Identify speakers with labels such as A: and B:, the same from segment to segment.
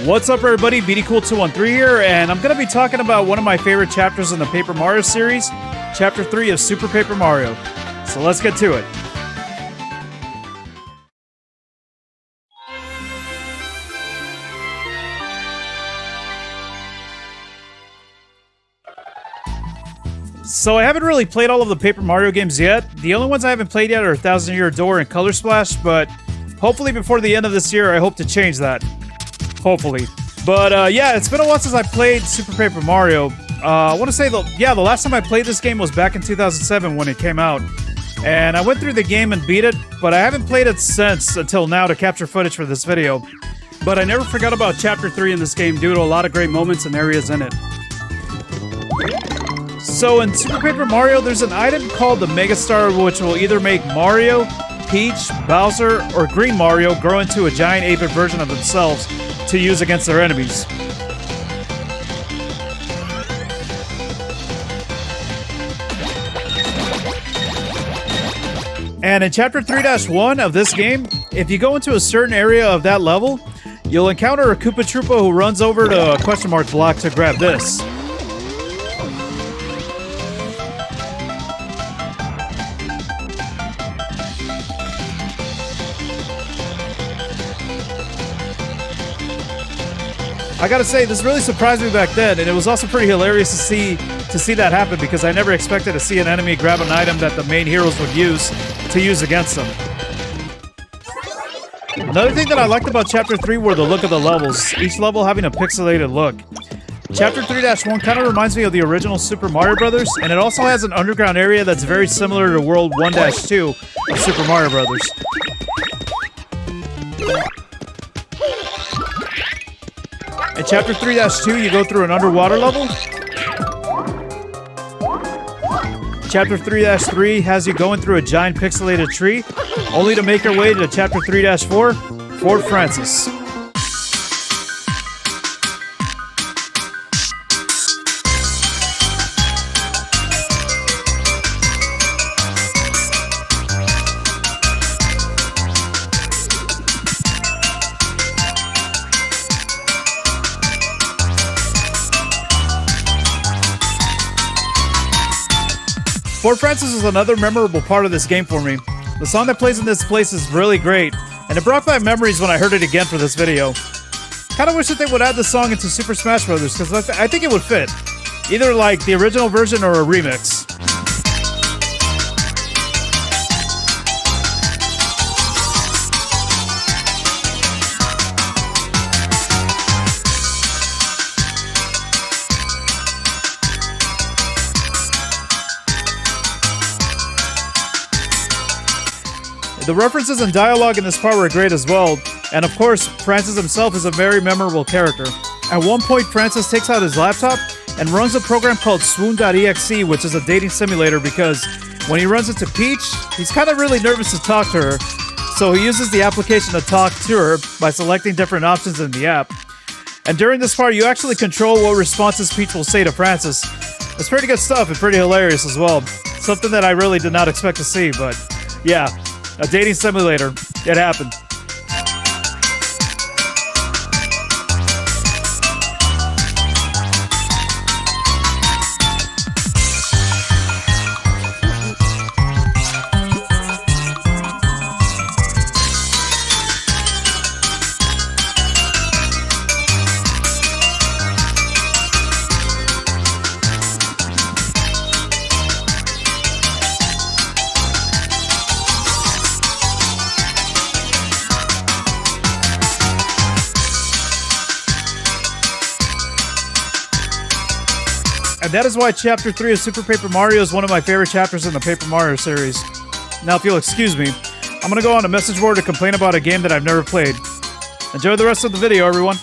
A: What's up everybody, bdcool213 here, and I'm going to be talking about one of my favorite chapters in the Paper Mario series, Chapter 3 of Super Paper Mario. So let's get to it. So I haven't really played all of the Paper Mario games yet. The only ones I haven't played yet are Thousand Year Door and Color Splash, but hopefully before the end of this year I hope to change that. Hopefully. But yeah, it's been a while since I played Super Paper Mario. I want to say, the last time I played this game was back in 2007 when it came out. And I went through the game and beat it, but I haven't played it since until now to capture footage for this video. But I never forgot about Chapter 3 in this game due to a lot of great moments and areas in it. So in Super Paper Mario, there's an item called the Mega Star, which will either make Mario, Peach, Bowser, or Green Mario grow into a giant 8-bit version of themselves to use against their enemies. And in Chapter 3-1 of this game, if you go into a certain area of that level, you'll encounter a Koopa Troopa who runs over to a question mark block to grab this. I gotta say, this really surprised me back then, and it was also pretty hilarious to see that happen because I never expected to see an enemy grab an item that the main heroes would use against them. Another thing that I liked about Chapter 3 were the look of the levels, each level having a pixelated look. Chapter 3-1 kind of reminds me of the original Super Mario Bros., and it also has an underground area that's very similar to World 1-2 of Super Mario Bros. In Chapter 3-2, you go through an underwater level. Chapter 3-3 has you going through a giant pixelated tree, only to make your way to Chapter 3-4, Fort Francis. Fort Francis is another memorable part of this game for me. The song that plays in this place is really great, and it brought back memories when I heard it again for this video. Kinda wish that they would add this song into Super Smash Bros. Because I think it would fit. Either like the original version or a remix. The references and dialogue in this part were great as well, and of course, Francis himself is a very memorable character. At one point, Francis takes out his laptop and runs a program called Swoon.exe, which is a dating simulator because when he runs into Peach, he's kind of really nervous to talk to her, so he uses the application to talk to her by selecting different options in the app. And during this part, you actually control what responses Peach will say to Francis. It's pretty good stuff and pretty hilarious as well. Something that I really did not expect to see, but yeah. A dating simulator. It happened. And that is why Chapter 3 of Super Paper Mario is one of my favorite chapters in the Paper Mario series. Now, if you'll excuse me, I'm gonna go on a message board to complain about a game that I've never played. Enjoy the rest of the video, everyone.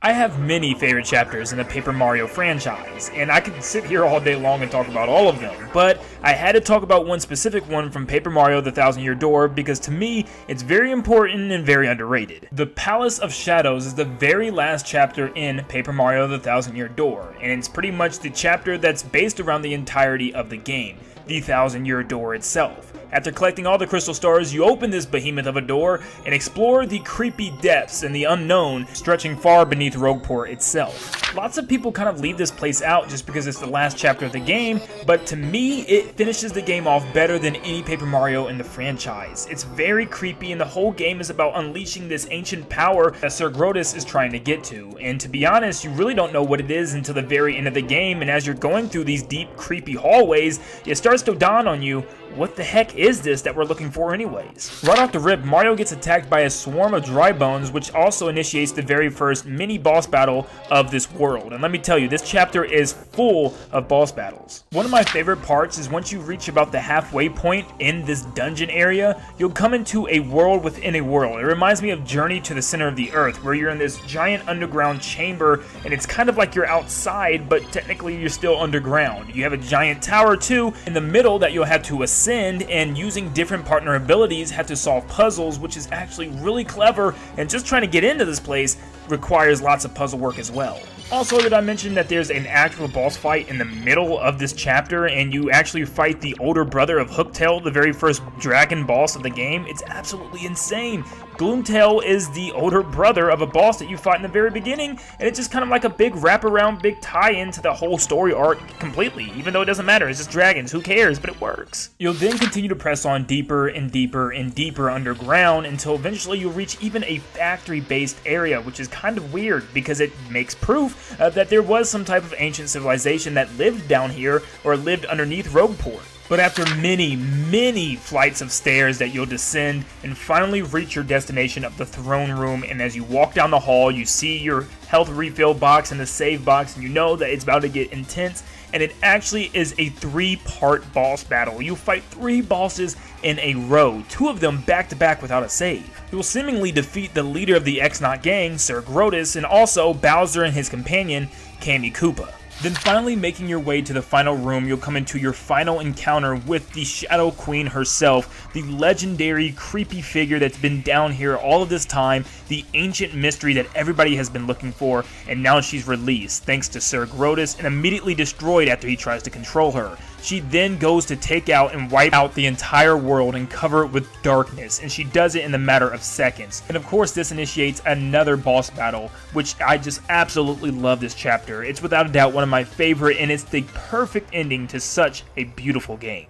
B: I have many favorite chapters in the Paper Mario franchise, and I could sit here all day long and talk about all of them, but I had to talk about one specific one from Paper Mario the Thousand Year Door because to me, it's very important and very underrated. The Palace of Shadows is the very last chapter in Paper Mario the Thousand Year Door, and it's pretty much the chapter that's based around the entirety of the game. the 1,000-year door itself. After collecting all the crystal stars, you open this behemoth of a door and explore the creepy depths and the unknown stretching far beneath Rogueport itself. Lots of people kind of leave this place out just because it's the last chapter of the game, but to me, it finishes the game off better than any Paper Mario in the franchise. It's very creepy, and the whole game is about unleashing this ancient power that Sir Grotus is trying to get to. And to be honest, you really don't know what it is until the very end of the game, and as you're going through these deep, creepy hallways, it starts to dawn on you, what the heck is this that we're looking for anyways? Right off the rip, Mario gets attacked by a swarm of dry bones, which also initiates the very first mini boss battle of this world. And let me tell you, this chapter is full of boss battles. One of my favorite parts is once you reach about the halfway point in this dungeon area, you'll come into a world within a world. It reminds me of Journey to the Center of the Earth, where you're in this giant underground chamber, and it's kind of like you're outside, but technically you're still underground. You have a giant tower too in the middle that you'll have to ascend, and using different partner abilities have to solve puzzles, which is actually really clever, and just trying to get into this place requires lots of puzzle work as well. Also, did I mention that there's an actual boss fight in the middle of this chapter, and you actually fight the older brother of Hooktail, the very first dragon boss of the game? It's absolutely insane. Gloomtail is the older brother of a boss that you fight in the very beginning, and it's just kind of like a big wraparound, big tie-in to the whole story arc completely, even though it doesn't matter, it's just dragons, who cares, but it works. You'll then continue to press on deeper and deeper and deeper underground until eventually you'll reach even a factory-based area, which is kind of weird because it makes proof that there was some type of ancient civilization that lived down here or lived underneath Rogueport. But after many, many flights of stairs that you'll descend and finally reach your destination of the throne room, and as you walk down the hall, you see your health refill box and the save box, and you know that it's about to get intense, and it actually is a 3-part boss battle. You fight 3 bosses in a row, 2 of them back to back without a save. You will seemingly defeat the leader of the X-Naut gang, Sir Grotus, and also Bowser and his companion, Kammy Koopa. Then finally making your way to the final room, you'll come into your final encounter with the Shadow Queen herself, the legendary creepy figure that's been down here all of this time, the ancient mystery that everybody has been looking for, and now she's released thanks to Sir Grotus and immediately destroyed after he tries to control her. She then goes to take out and wipe out the entire world and cover it with darkness, and she does it in a matter of seconds. And of course this initiates another boss battle, which I just absolutely love this chapter. It's without a doubt one of my favorite, and it's the perfect ending to such a beautiful game.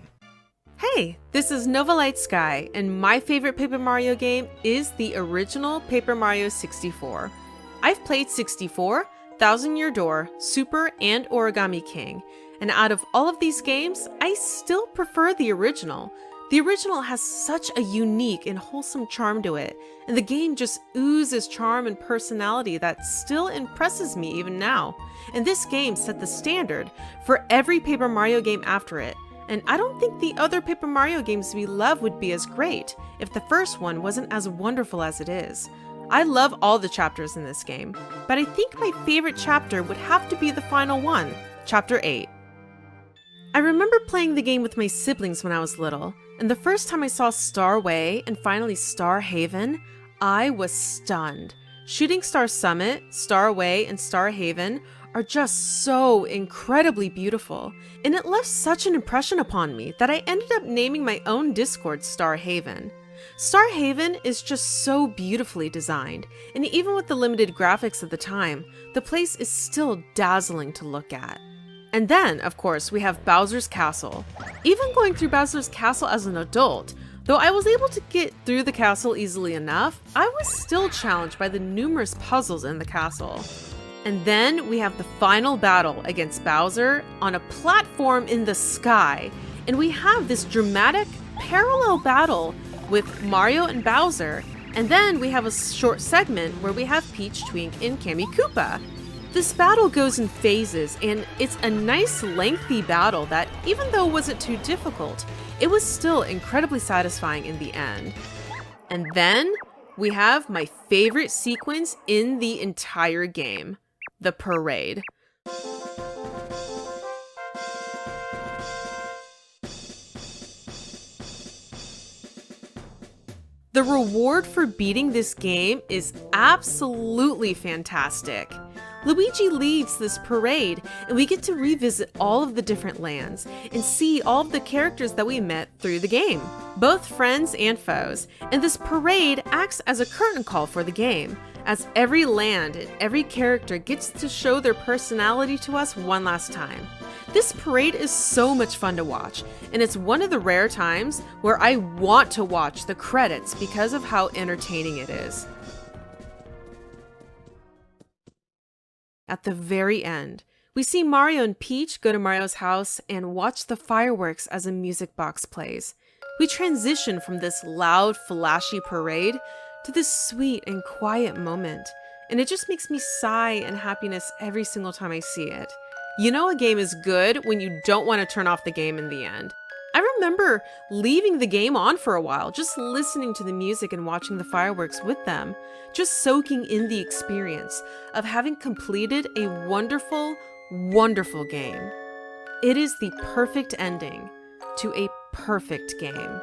C: Hey, this is Novalightsky, and my favorite Paper Mario game is the original Paper Mario 64. I've played 64, 1,000-Year Door, Super, and Origami King, and out of all of these games, I still prefer the original. The original has such a unique and wholesome charm to it, and the game just oozes charm and personality that still impresses me even now. And this game set the standard for every Paper Mario game after it, and I don't think the other Paper Mario games we love would be as great if the first one wasn't as wonderful as it is. I love all the chapters in this game, but I think my favorite chapter would have to be the final one, Chapter 8. I remember playing the game with my siblings when I was little, and the first time I saw Starway and finally Star Haven, I was stunned. Shooting Star Summit, Starway, and Star Haven are just so incredibly beautiful, and it left such an impression upon me that I ended up naming my own Discord Star Haven. Star Haven is just so beautifully designed, and even with the limited graphics at the time, the place is still dazzling to look at. And then, of course, we have Bowser's Castle. Even going through Bowser's Castle as an adult, though I was able to get through the castle easily enough, I was still challenged by the numerous puzzles in the castle. And then we have the final battle against Bowser on a platform in the sky, and we have this dramatic parallel battle with Mario and Bowser, and then we have a short segment where we have Peach, Twink, and Kammy Koopa. This battle goes in phases, and it's a nice lengthy battle that, even though it wasn't too difficult, it was still incredibly satisfying in the end. And then we have my favorite sequence in the entire game, the parade. The reward for beating this game is absolutely fantastic. Luigi leads this parade, and we get to revisit all of the different lands and see all of the characters that we met through the game, both friends and foes, and this parade acts as a curtain call for the game, as every land and every character gets to show their personality to us one last time. This parade is so much fun to watch, and it's one of the rare times where I want to watch the credits because of how entertaining it is. At the very end, we see Mario and Peach go to Mario's house and watch the fireworks as a music box plays. We transition from this loud, flashy parade to this sweet and quiet moment, and it just makes me sigh in happiness every single time I see it. You know a game is good when you don't want to turn off the game in the end. I remember leaving the game on for a while, just listening to the music and watching the fireworks with them, just soaking in the experience of having completed a wonderful, wonderful game. It is the perfect ending to a perfect game.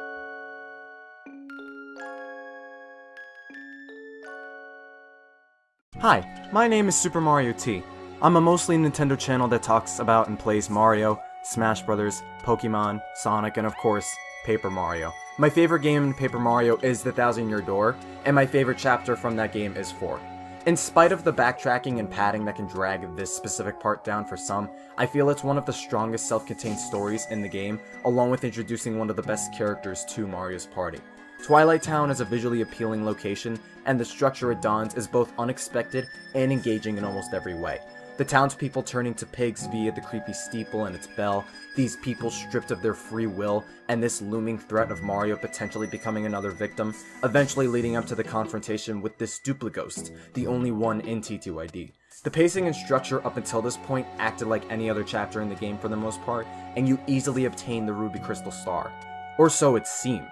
D: Hi, my name is Super Mario T. I'm a mostly Nintendo channel that talks about and plays Mario, Smash Bros., Pokemon, Sonic, and of course, Paper Mario. My favorite game in Paper Mario is The Thousand-Year Door, and my favorite chapter from that game is 4. In spite of the backtracking and padding that can drag this specific part down for some, I feel it's one of the strongest self-contained stories in the game, along with introducing one of the best characters to Mario's party. Twilight Town is a visually appealing location, and the structure it dons is both unexpected and engaging in almost every way. The townspeople turning to pigs via the creepy steeple and its bell, these people stripped of their free will, and this looming threat of Mario potentially becoming another victim, eventually leading up to the confrontation with this Duplighost, the only one in T2ID. The pacing and structure up until this point acted like any other chapter in the game for the most part, and you easily obtained the Ruby Crystal Star. Or so it seemed.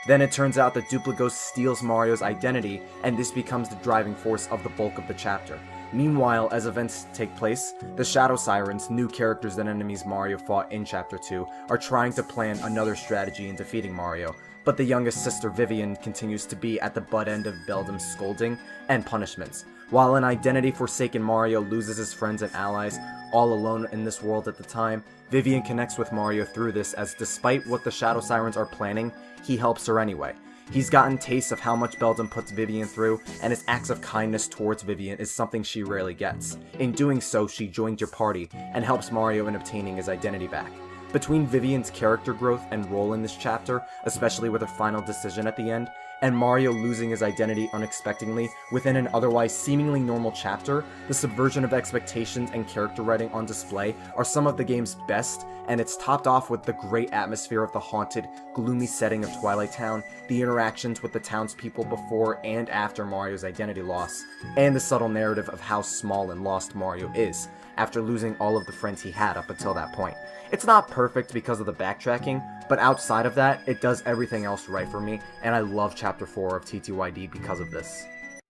D: Then it turns out that Duplighost steals Mario's identity, and this becomes the driving force of the bulk of the chapter. Meanwhile, as events take place, the Shadow Sirens, new characters and enemies Mario fought in Chapter 2, are trying to plan another strategy in defeating Mario, but the youngest sister Vivian continues to be at the butt end of Beldam's scolding and punishments. While an identity-forsaken Mario loses his friends and allies, all alone in this world at the time, Vivian connects with Mario through this, as despite what the Shadow Sirens are planning, he helps her anyway. He's gotten tastes of how much Beldam puts Vivian through, and his acts of kindness towards Vivian is something she rarely gets. In doing so, she joins your party, and helps Mario in obtaining his identity back. Between Vivian's character growth and role in this chapter, especially with her final decision at the end, and Mario losing his identity unexpectedly within an otherwise seemingly normal chapter, the subversion of expectations and character writing on display are some of the game's best, and it's topped off with the great atmosphere of the haunted, gloomy setting of Twilight Town, the interactions with the townspeople before and after Mario's identity loss, and the subtle narrative of how small and lost Mario is, after losing all of the friends he had up until that point. It's not perfect because of the backtracking, but outside of that, it does everything else right for me, and I love Chapter 4 of T2ID because of this.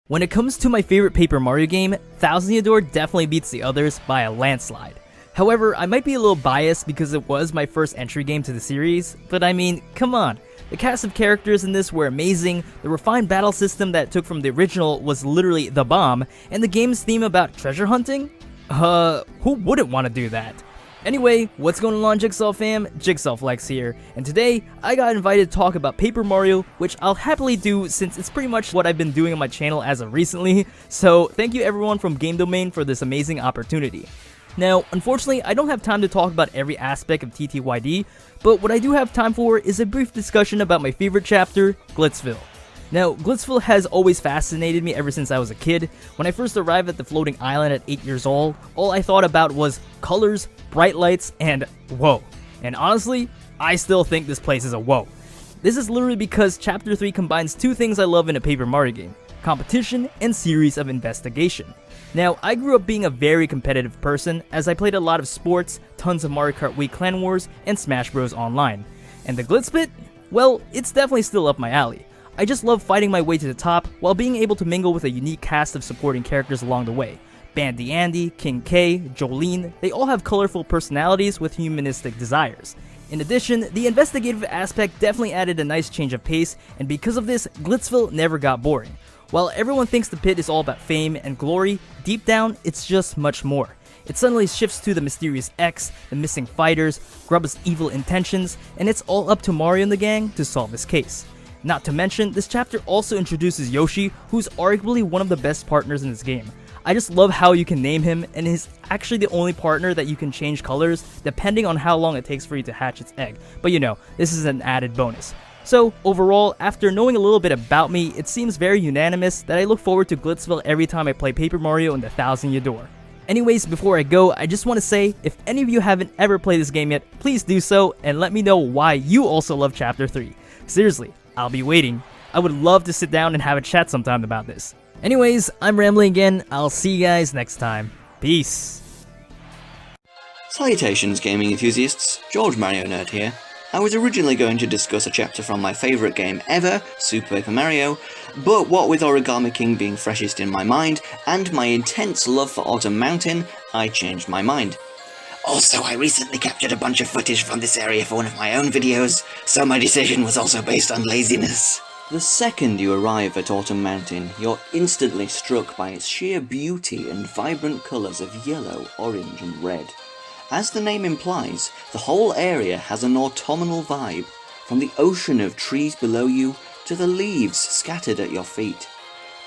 E: When it comes to my favorite Paper Mario game, Thousand-Year Door definitely beats the others by a landslide. However, I might be a little biased because it was my first entry game to the series, but I mean, come on. The cast of characters in this were amazing, the refined battle system that it took from the original was literally the bomb, and the game's theme about treasure hunting? Who wouldn't want to do that? Anyway, what's going on, Jigsaw fam? Jigsaw Flex here, and today I got invited to talk about Paper Mario, which I'll happily do since it's pretty much what I've been doing on my channel as of recently, so thank you everyone from Game Domain for this amazing opportunity. Now, unfortunately, I don't have time to talk about every aspect of TTYD, but what I do have time for is a brief discussion about my favorite chapter, Glitzville. Now, Glitzville has always fascinated me ever since I was a kid. When I first arrived at the floating island at 8 years old, all I thought about was colors, bright lights, and whoa. And honestly, I still think this place is a whoa. This is literally because Chapter 3 combines two things I love in a Paper Mario game: competition and series of investigation. Now, I grew up being a very competitive person as I played a lot of sports, tons of Mario Kart Wii Clan Wars, and Smash Bros. Online. And the Glitz bit? Well, it's definitely still up my alley. I just love fighting my way to the top while being able to mingle with a unique cast of supporting characters along the way. Bandy Andy, King K, Jolene, they all have colorful personalities with humanistic desires. In addition, the investigative aspect definitely added a nice change of pace, and because of this, Glitzville never got boring. While everyone thinks the pit is all about fame and glory, deep down, it's just much more. It suddenly shifts to the mysterious X, the missing fighters, Grubb's evil intentions, and it's all up to Mario and the gang to solve this case. Not to mention, this chapter also introduces Yoshi, who's arguably one of the best partners in this game. I just love how you can name him, and he's actually the only partner that you can change colors depending on how long it takes for you to hatch its egg, but you know, this is an added bonus. So, overall, after knowing a little bit about me, it seems very unanimous that I look forward to Glitzville every time I play Paper Mario and the Thousand Year Door. Anyways, before I go, I just want to say, if any of you haven't ever played this game yet, please do so, and let me know why you also love Chapter 3. Seriously, I'll be waiting. I would love to sit down and have a chat sometime about this. Anyways, I'm rambling again. I'll see you guys next time. Peace.
F: Salutations, gaming enthusiasts. George Mario Nerd here. I was originally going to discuss a chapter from my favourite game ever, Super Paper Mario, but what with Origami King being freshest in my mind, and my intense love for Autumn Mountain, I changed my mind. Also, I recently captured a bunch of footage from this area for one of my own videos, so my decision was also based on laziness. The second you arrive at Autumn Mountain, you're instantly struck by its sheer beauty and vibrant colours of yellow, orange and red. As the name implies, the whole area has an autumnal vibe, from the ocean of trees below you to the leaves scattered at your feet.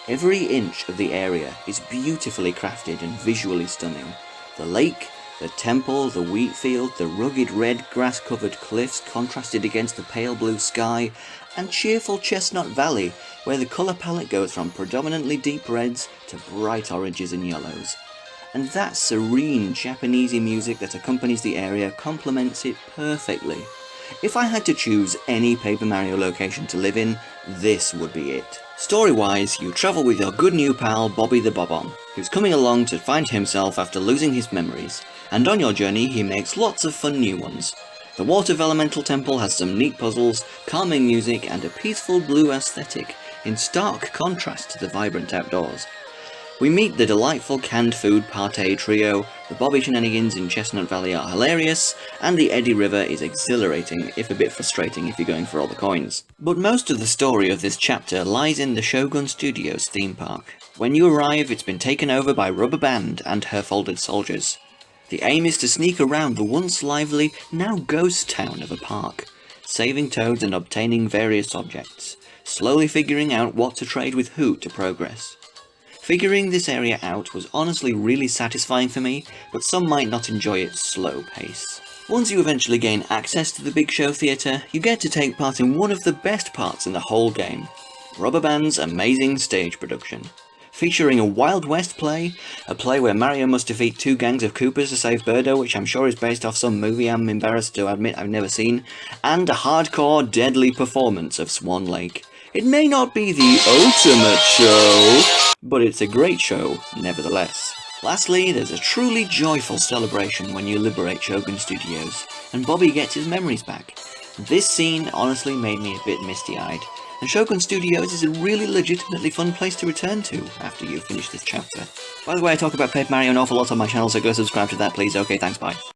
F: Every inch of the area is beautifully crafted and visually stunning. The lake, the temple, the wheat field, the rugged red grass-covered cliffs contrasted against the pale blue sky, and cheerful Chestnut Valley, where the colour palette goes from predominantly deep reds to bright oranges and yellows. And that serene Japanesey music that accompanies the area complements it perfectly. If I had to choose any Paper Mario location to live in, this would be it. Story-wise, you travel with your good new pal Bobby the Bob-omb, who's coming along to find himself after losing his memories, and on your journey he makes lots of fun new ones. The Water Elemental Temple has some neat puzzles, calming music, and a peaceful blue aesthetic, in stark contrast to the vibrant outdoors. We meet the delightful canned food party trio, the Bobby shenanigans in Chestnut Valley are hilarious, and the Eddy River is exhilarating, if a bit frustrating if you're going for all the coins. But most of the story of this chapter lies in the Shogun Studios theme park. When you arrive, it's been taken over by Rubber Band and her folded soldiers. The aim is to sneak around the once lively, now ghost town of a park, saving Toads and obtaining various objects, slowly figuring out what to trade with who to progress. Figuring this area out was honestly really satisfying for me, but some might not enjoy its slow pace. Once you eventually gain access to the Big Show Theatre, you get to take part in one of the best parts in the whole game, Rubber Band's amazing stage production. Featuring a Wild West play, a play where Mario must defeat two gangs of Koopas to save Birdo, which I'm sure is based off some movie I'm embarrassed to admit I've never seen, and a hardcore, deadly performance of Swan Lake. It may not be the ultimate show, but it's a great show nevertheless. Lastly, there's a truly joyful celebration when you liberate Shogun Studios, and Bobby gets his memories back. This scene honestly made me a bit misty-eyed, and Shogun Studios is a really legitimately fun place to return to after you finish this chapter. By the way, I talk about Paper Mario an awful lot on my channel, so go subscribe to that please. Okay, thanks, bye.